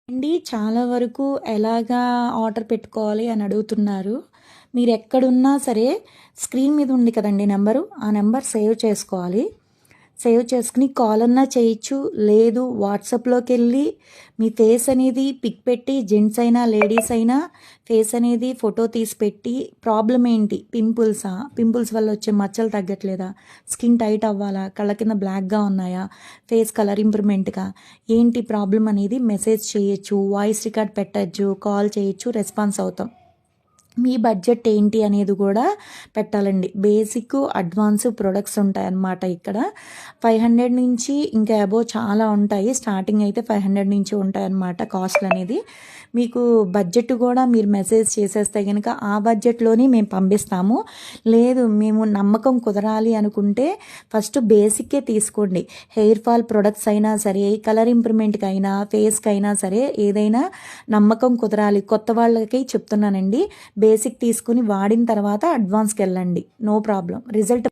అండి చాలా వరకు ఎలాగా ఆర్డర్ పెట్టుకోవాలి అని అడుగుతున్నారు. మీరెక్కడున్నా సరే స్క్రీన్ మీద ఉంది కదండీ నెంబరు. ఆ నెంబర్ సేవ్ చేసుకోవాలి. సేవ్ చేసుకొని కాల్ అన్నా చేయొచ్చు. లేదు వాట్సాప్‌లోకెళ్ళి మీ ఫేస్ అనేది పిక్ పెట్టి జెంట్స్ అయినా, లేడీస్ అయినా ఫేస్ అనేది ఫోటో తీసి పెట్టి ప్రాబ్లమ్ ఏంటి? పింపుల్సా? పింపుల్స్ వల్ల వచ్చే మచ్చలు తగ్గట్లేదా? స్కిన్ టైట్ అవ్వాలా? కళ్ళ కింద బ్లాక్‌గా ఉన్నాయా? ఫేస్ కలర్ ఇంప్రూవ్‌మెంట్‌గా ఏంటి ప్రాబ్లమ్ అనేది మెసేజ్ చేయొచ్చు. వాయిస్ రికార్డ్ పెట్టొచ్చు. కాల్ చేయొచ్చు. రెస్పాన్స్ అవుతాం. మీ బడ్జెట్ ఏంటి అనేది కూడా పెట్టాలండి. బేసిక్, అడ్వాన్స్ ప్రొడక్ట్స్ ఉంటాయన్నమాట ఇక్కడ. 500 నుంచి ఇంకా అబోవ్ చాలా ఉంటాయి. స్టార్టింగ్ అయితే 500 నుంచి ఉంటాయన్నమాట కాస్ట్‌లనేది. మీకు బడ్జెట్ కూడా మీరు మెసేజ్ చేసేస్తే గనక ఆ బడ్జెట్‌లోనే మేము పంపిస్తాము. లేదు మేము నమ్మకం కుదరాలి అనుకుంటే ఫస్ట్ బేసిక్కే తీసుకోండి. హెయిర్ ఫాల్ ప్రొడక్ట్స్ అయినా సరే, కలర్ ఇంప్రూవ్‌మెంట్‌కైనా, ఫేస్‌కైనా సరే ఏదైనా నమ్మకం కుదరాలి. కొత్త వాళ్ళకి చెప్తున్నానండి. బేసిక్ తీసుకొని వాడిన తర్వాత అడ్వాన్స్‌కెళ్ళండి. No problem. రిజల్ట్